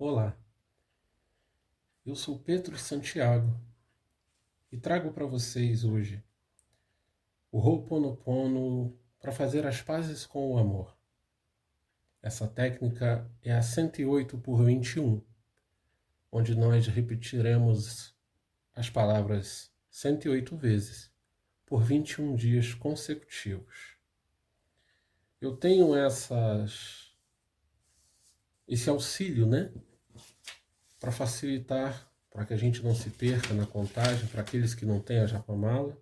Olá, eu sou Pedro Santiago e trago para vocês hoje o Ho'oponopono para fazer as pazes com o amor. Essa técnica é a 108 por 21, onde nós repetiremos as palavras 108 vezes por 21 dias consecutivos. Eu tenho esse auxílio, para facilitar, para que a gente não se perca na contagem, para aqueles que não têm a japamala.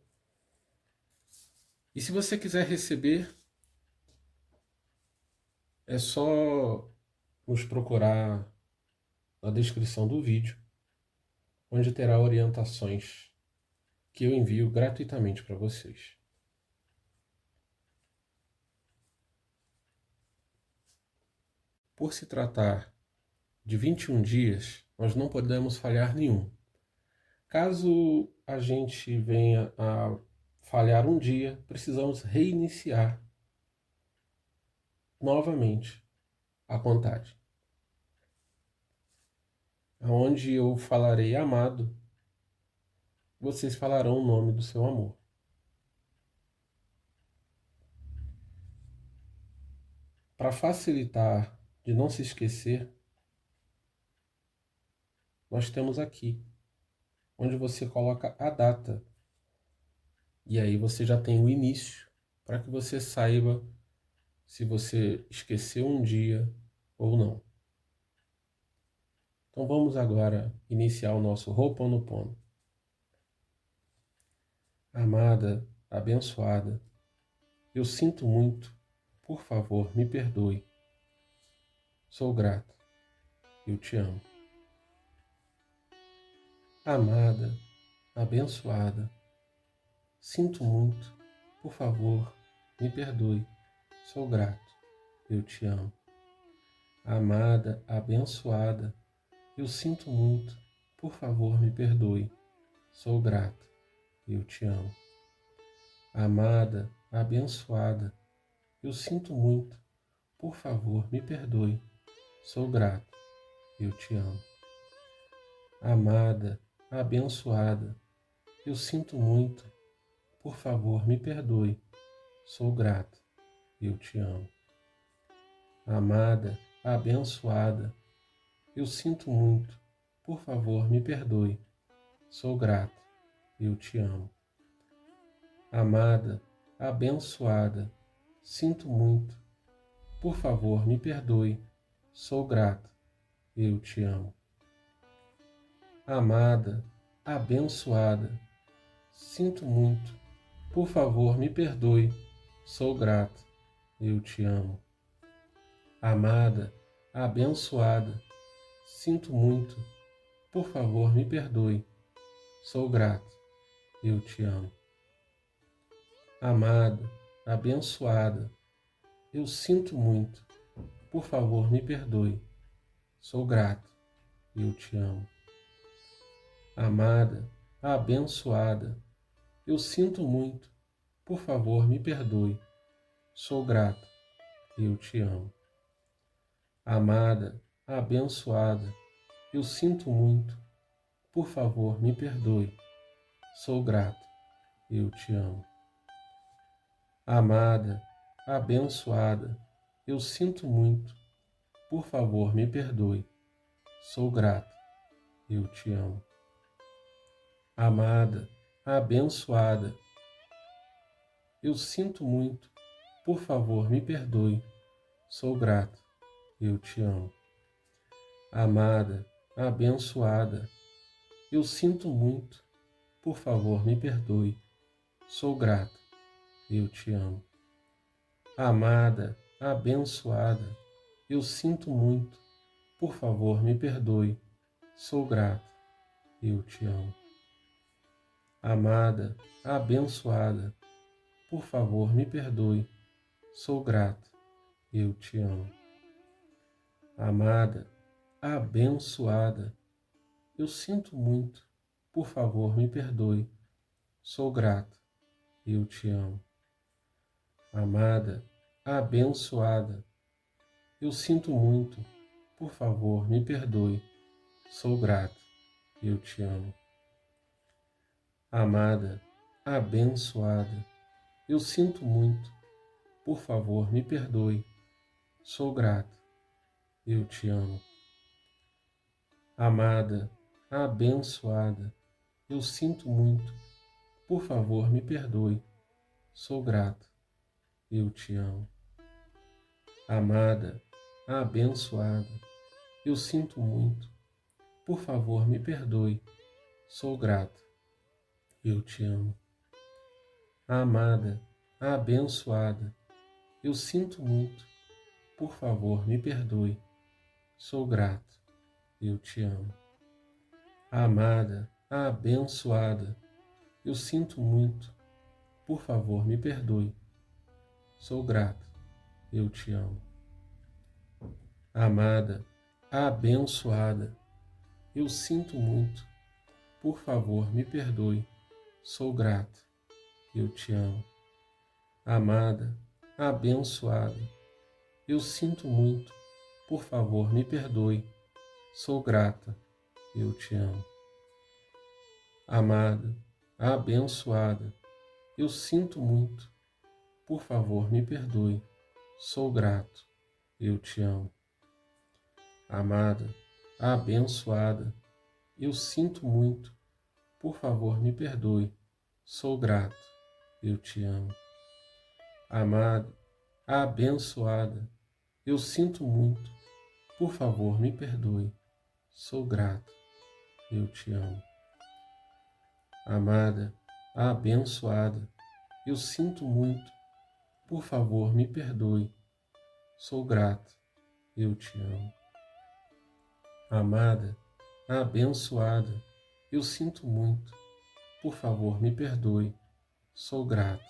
E se você quiser receber, é só nos procurar na descrição do vídeo, onde terá orientações que eu envio gratuitamente para vocês. Por se tratar de 21 dias, nós não podemos falhar nenhum. Caso a gente venha a falhar um dia, precisamos reiniciar novamente a contagem. Onde eu falarei amado, vocês falarão o nome do seu amor. Para facilitar de não se esquecer, nós temos aqui, onde você coloca a data. E aí você já tem o início, para que você saiba se você esqueceu um dia ou não. Então vamos agora iniciar o nosso Ho'oponopono. Amada, abençoada, eu sinto muito, por favor, me perdoe. Sou grato, eu te amo. Amada, abençoada, sinto muito, por favor, me perdoe. Sou grato, eu te amo. Amada, abençoada, eu sinto muito, por favor, me perdoe. Sou grato, eu te amo. Amada, abençoada, eu sinto muito, por favor, me perdoe. Sou grato, eu te amo. Amada, abençoada, eu sinto muito, por favor, me perdoe. Sou grato, eu te amo. Amada, abençoada, eu sinto muito, por favor, me perdoe. Sou grato, eu te amo. Amada, abençoada, sinto muito, por favor, me perdoe. Sou grato, eu te amo. Amada, abençoada, sinto muito, por favor, me perdoe. Sou grato, eu te amo. Amada, abençoada, sinto muito, por favor, me perdoe. Sou grato, eu te amo. Amada, abençoada, eu sinto muito, por favor, me perdoe. Sou grato, eu te amo. Amada, abençoada, eu sinto muito, por favor, me perdoe. Sou grato, eu te amo. Amada, abençoada, eu sinto muito, por favor, me perdoe. Sou grato, eu te amo. Amada, abençoada, eu sinto muito, por favor, me perdoe. Sou grato, eu te amo. Amada, abençoada, eu sinto muito, por favor, me perdoe. Sou grato, eu te amo. Amada, abençoada, eu sinto muito, por favor, me perdoe. Sou grato, eu te amo. Amada, abençoada, eu sinto muito, por favor, me perdoe. Sou grato, eu te amo. Amada, abençoada, por favor, me perdoe. Sou grato, eu te amo. Amada, abençoada, eu sinto muito, por favor, me perdoe. Sou grato, eu te amo. Amada, abençoada, eu sinto muito, por favor, me perdoe. Sou grato, eu te amo. Amada, abençoada, eu sinto muito, por favor, me perdoe. Sou grato, eu te amo. Amada, abençoada, eu sinto muito, por favor, me perdoe. Sou grato, eu te amo. Amada, abençoada, eu sinto muito, por favor, me perdoe. Sou grato, eu te amo. Amada, abençoada, eu sinto muito, por favor, me perdoe. Sou grato, eu te amo. Amada, abençoada, eu sinto muito, por favor, me perdoe. Sou grato, eu te amo. Amada, abençoada, eu sinto muito, por favor, me perdoe. Sou grato, eu te amo. Amada, abençoada, eu sinto muito, por favor, me perdoe. Sou grata, eu te amo. Amada, abençoada, eu sinto muito, por favor, me perdoe. Sou grato, eu te amo. Amada, abençoada, eu sinto muito, por favor, me perdoe. Sou grato, eu te amo. Amada, abençoada, eu sinto muito, por favor, me perdoe. Sou grato, eu te amo. Amada, abençoada, eu sinto muito, por favor, me perdoe. Sou grato, eu te amo. Amada, abençoada, eu sinto muito, por favor, me perdoe. Sou grato,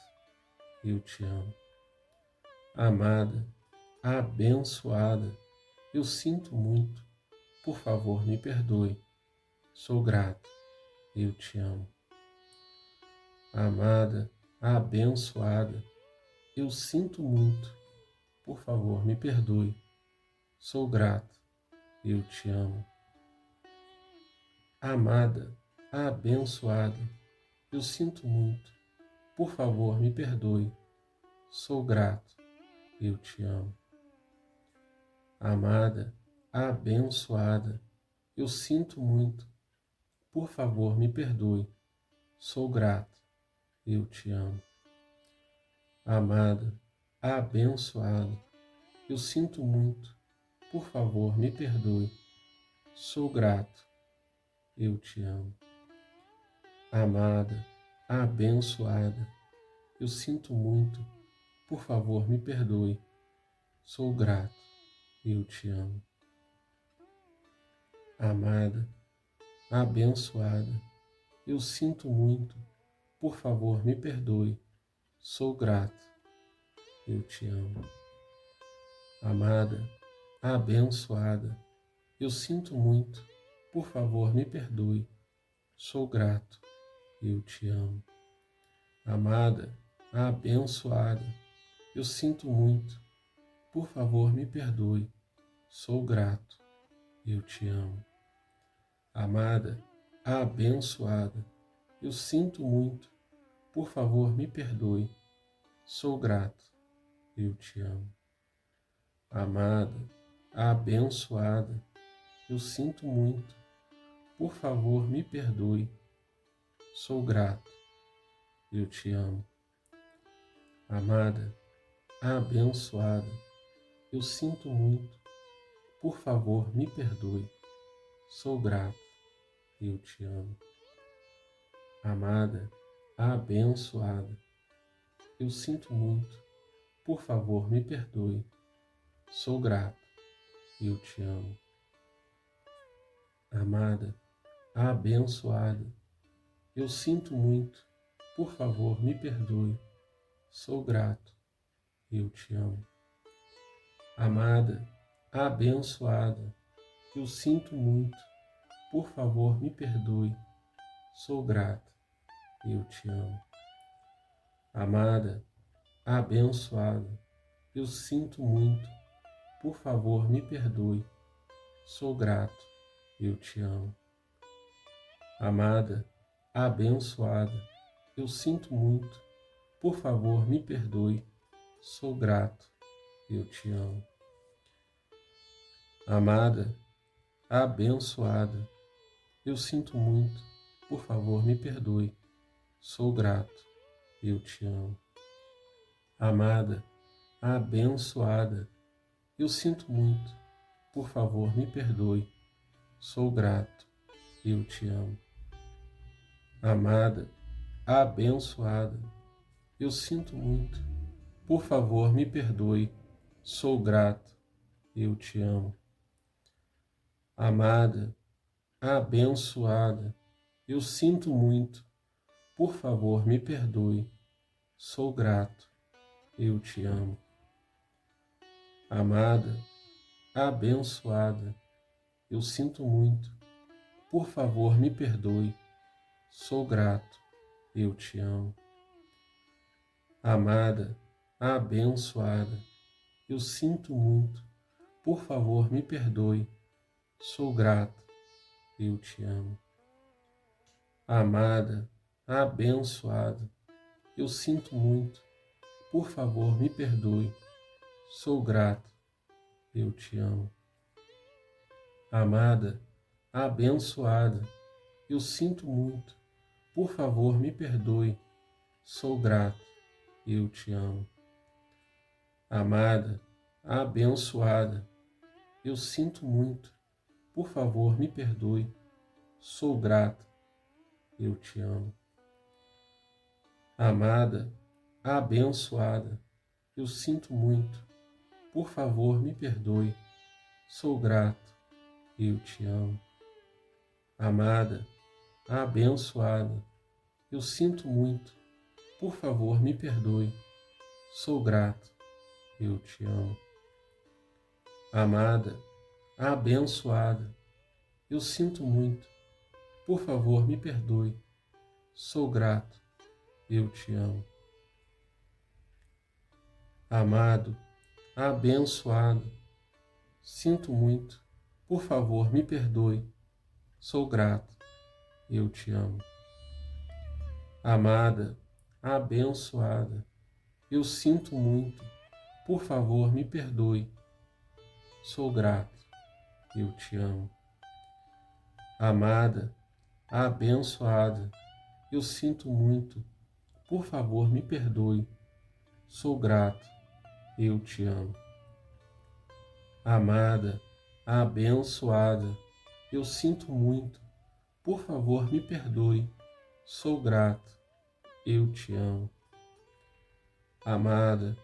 eu te amo. Amada, abençoada, eu sinto muito, por favor, me perdoe. Sou grato, eu te amo. Amada, abençoada, eu sinto muito, por favor, me perdoe. Sou grato, eu te amo. Amada, abençoada, eu sinto muito, por favor, me perdoe. Sou grato, eu te amo. Amada, abençoada, eu sinto muito, por favor, me perdoe. Sou grato, eu te amo. Amada, abençoada, eu sinto muito, por favor, me perdoe. Sou grato, eu te amo. Amada, abençoada, eu sinto muito, por favor, me perdoe. Sou grato, eu te amo. Amada, abençoada, eu sinto muito, por favor, me perdoe. Sou grato, eu te amo. Amada, abençoada, eu sinto muito, por favor, me perdoe. Sou grato, eu te amo. Amada, abençoada, eu sinto muito, por favor, me perdoe. Sou grato, eu te amo. Amada, abençoada, eu sinto muito, por favor, me perdoe. Sou grato, eu te amo. Amada, abençoada, eu sinto muito, por favor, me perdoe. Sou grato, eu te amo. Amada, abençoada, eu sinto muito, por favor, me perdoe. Sou grato, eu te amo. Amada, abençoada, eu sinto muito, por favor, me perdoe. Sou grato, eu te amo. Amada, abençoada, eu sinto muito, por favor, me perdoe. Sou grato, eu te amo. Amada, abençoada, eu sinto muito, por favor, me perdoe. Sou grato, eu te amo. Amada, abençoada, eu sinto muito, por favor, me perdoe. sou grato, eu te amo. Amada, abençoada, eu sinto muito, por favor me perdoe, sou grato, eu te amo. Amada, abençoada, eu sinto muito, por favor me perdoe, sou grato, eu te amo. Amada, abençoada, eu sinto muito, por favor me perdoe, sou grato, eu te amo. Amada, abençoada, eu sinto muito, por favor me perdoe, sou grato, eu te amo. Amada, abençoada, eu sinto muito, por favor me perdoe, sou grato, eu te amo. Amada, abençoada, eu sinto muito, por favor me perdoe, sou grato, eu te amo. Amada, abençoada, eu sinto muito, por favor me perdoe, sou grato, eu te amo. Amada, abençoada, eu sinto muito, por favor me perdoe, sou grato, eu te amo. Amada, abençoada, eu sinto muito, por favor me perdoe, sou grato, eu te amo. Amada, abençoada, eu sinto muito, por favor me perdoe, sou grato, eu te amo. Amada, abençoada, eu sinto muito, por favor me perdoe, sou grato, eu te amo. Amada, abençoada, eu sinto muito, por favor me perdoe, sou grato, eu te amo. Amada, abençoada, eu sinto muito, por favor me perdoe, sou grato, eu te amo. Amado, abençoado, sinto muito, por favor me perdoe, sou grato, eu te amo. Amada, abençoada, eu sinto muito, por favor me perdoe, sou grato, eu te amo. Amada, abençoada, eu sinto muito, por favor me perdoe, sou grato, eu te amo. Amada, abençoada, eu sinto muito, por favor me perdoe, sou grato, eu te amo. Amada,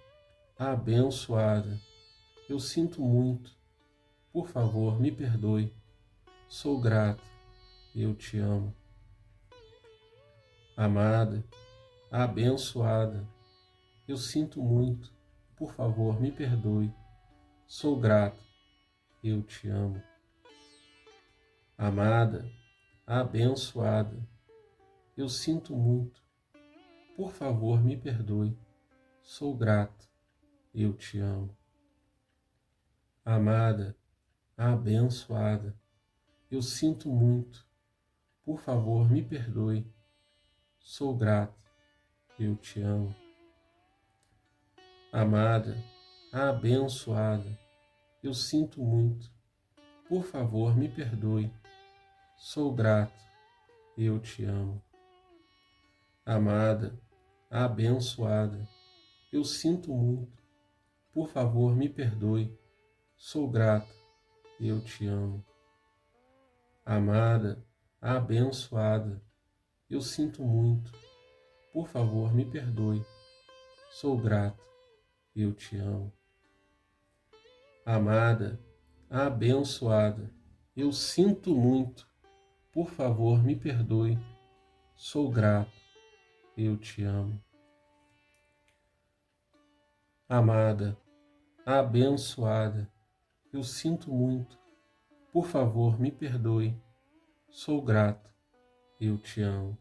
abençoada, eu sinto muito, por favor me perdoe, sou grato, eu te amo. Amada, abençoada, eu sinto muito, por favor me perdoe, sou grato, eu te amo. Amada, abençoada, eu sinto muito, por favor me perdoe, sou grato, eu te amo. Amada, abençoada, eu sinto muito, por favor me perdoe, sou grato, eu te amo. Amada, abençoada, eu sinto muito, por favor me perdoe, sou grato, eu te amo. Amada, abençoada, eu sinto muito, por favor me perdoe, sou grato, eu te amo. Amada, abençoada, eu sinto muito, por favor me perdoe, sou grato, eu te amo. Amada, abençoada, eu sinto muito, por favor me perdoe, sou grato, eu te amo. Amada, abençoada, eu sinto muito, por favor me perdoe, sou grato, eu te amo.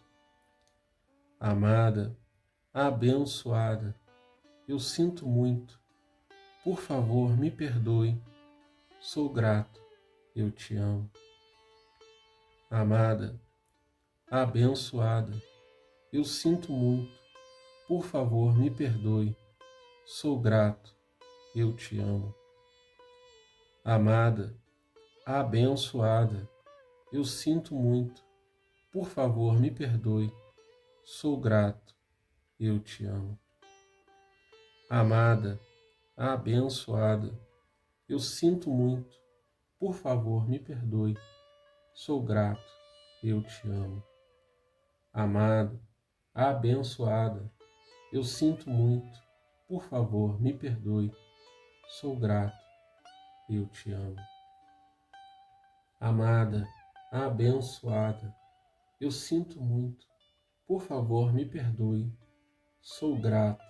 Amada, abençoada, eu sinto muito, por favor me perdoe, sou grato, eu te amo. Amada, abençoada, eu sinto muito, por favor, me perdoe, sou grato, eu te amo. Amada, abençoada, eu sinto muito, por favor, me perdoe, sou grato, eu te amo. Amada, abençoada, eu sinto muito, por favor, me perdoe, sou grato, eu te amo. Amada, abençoada, eu sinto muito, por favor, me perdoe, sou grato, eu te amo. Amada, abençoada, eu sinto muito, por favor, me perdoe, sou grato,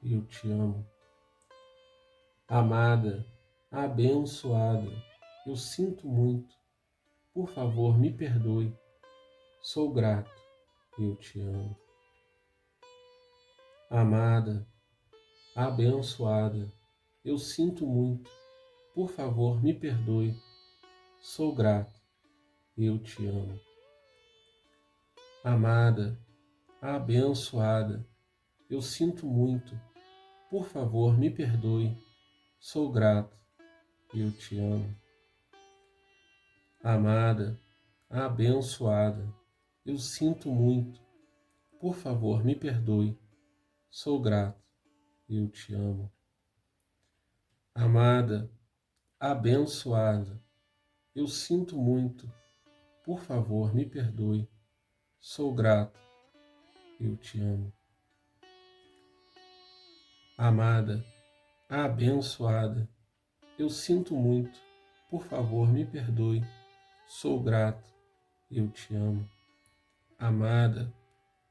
eu te amo. Amada, abençoada, eu sinto muito, por favor, me perdoe, sou grato, eu te amo. Amada, abençoada, eu sinto muito, por favor, me perdoe, sou grato, eu te amo. Amada, abençoada, eu sinto muito, por favor, me perdoe, sou grato, eu te amo. Amada, abençoada, eu sinto muito, por favor, me perdoe, sou grato, eu te amo. Amada, abençoada, eu sinto muito, por favor, me perdoe, sou grato, eu te amo. Amada, abençoada, eu sinto muito, por favor, me perdoe, sou grato, eu te amo. Amada,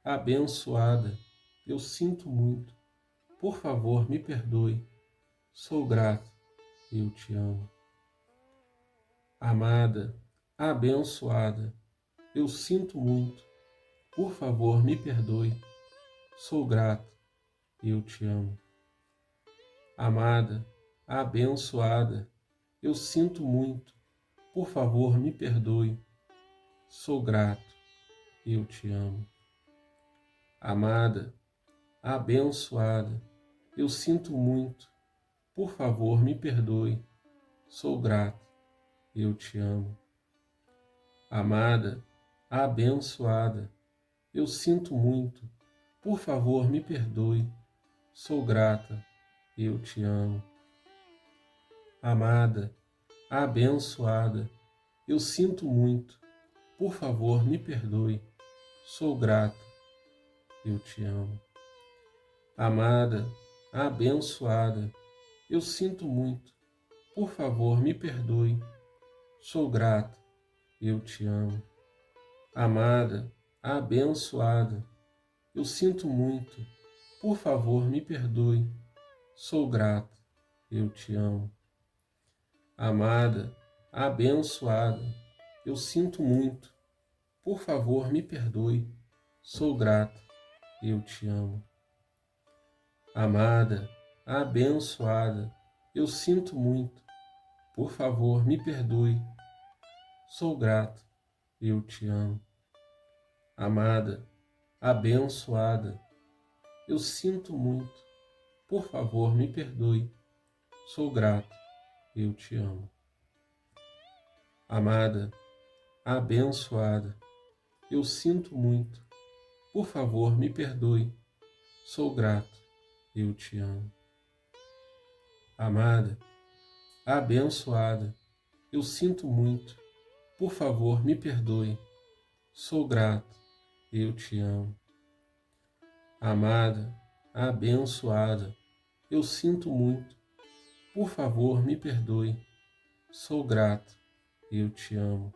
abençoada, eu sinto muito, por favor, me perdoe, sou grato, eu te amo. Amada, abençoada, eu sinto muito, por favor, me perdoe, sou grato, eu te amo. Amada, abençoada, eu sinto muito, por favor, me perdoe, sou grato, eu te amo. Amada, abençoada, eu sinto muito, por favor, me perdoe, sou grato, eu te amo. Amada, abençoada, eu sinto muito, por favor, me perdoe, sou grata, eu te amo. Amada, abençoada, eu sinto muito, por favor, me perdoe, sou grata, eu te amo. Amada, abençoada, eu sinto muito, por favor, me perdoe, sou grata, eu te amo. Amada, abençoada, eu sinto muito, por favor, me perdoe, sou grata, eu te amo. Amada, abençoada, eu sinto muito, por favor, me perdoe, sou grata, eu te amo. Amada, abençoada, eu sinto muito, por favor, me perdoe, sou grato, eu te amo. Amada, abençoada, eu sinto muito, por favor, me perdoe, sou grato, eu te amo. Amada, abençoada, eu sinto muito, por favor, me perdoe, sou grato, eu te amo. Amada, abençoada, eu sinto muito, por favor, me perdoe, sou grato, eu te amo. Amada, abençoada, eu sinto muito, por favor, me perdoe, sou grato, eu te amo.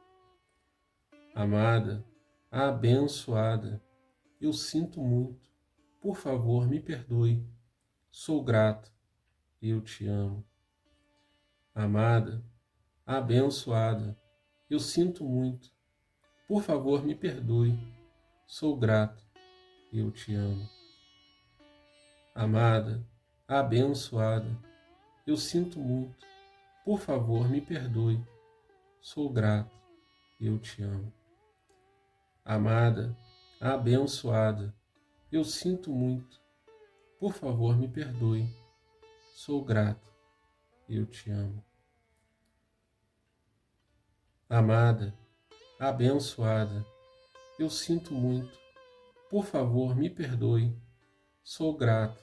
Amada, abençoada, eu sinto muito, por favor, me perdoe, sou grato, eu te amo. Amada, abençoada, eu sinto muito, por favor, me perdoe, sou grato, eu te amo. Amada, abençoada, eu sinto muito, por favor, me perdoe, sou grato, eu te amo. Amada, abençoada, eu sinto muito, por favor me perdoe, sou grato, eu te amo. Amada, abençoada, eu sinto muito, por favor me perdoe, sou grato,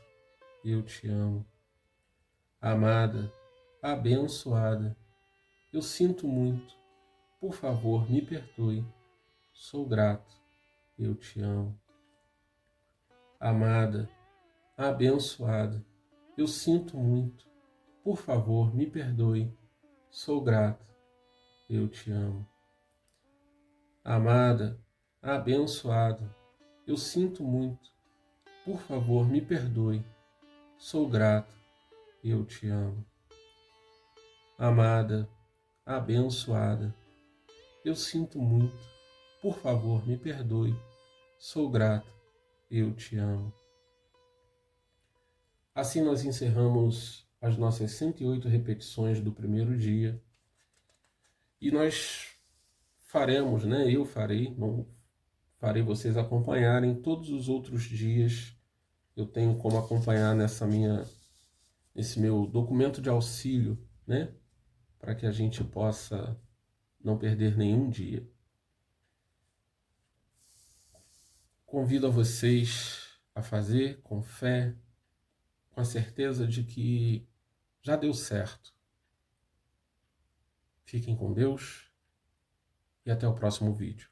eu te amo. Amada, abençoada, eu sinto muito, por favor me perdoe, sou grato, eu te amo. Amada, abençoada, eu sinto muito, por favor me perdoe, sou grato, eu te amo. Amada, abençoada, eu sinto muito, por favor me perdoe, sou grato, eu te amo. Amada, abençoada, eu sinto muito, por favor me perdoe, sou grato, eu te amo. Assim nós encerramos as nossas 108 repetições do primeiro dia e nós faremos, né? Eu farei, não farei vocês acompanharem todos os outros dias. Eu tenho como acompanhar nesse meu documento de auxílio, né? Para que a gente possa não perder nenhum dia. Convido a vocês a fazer com fé, com a certeza de que já deu certo. Fiquem com Deus e até o próximo vídeo.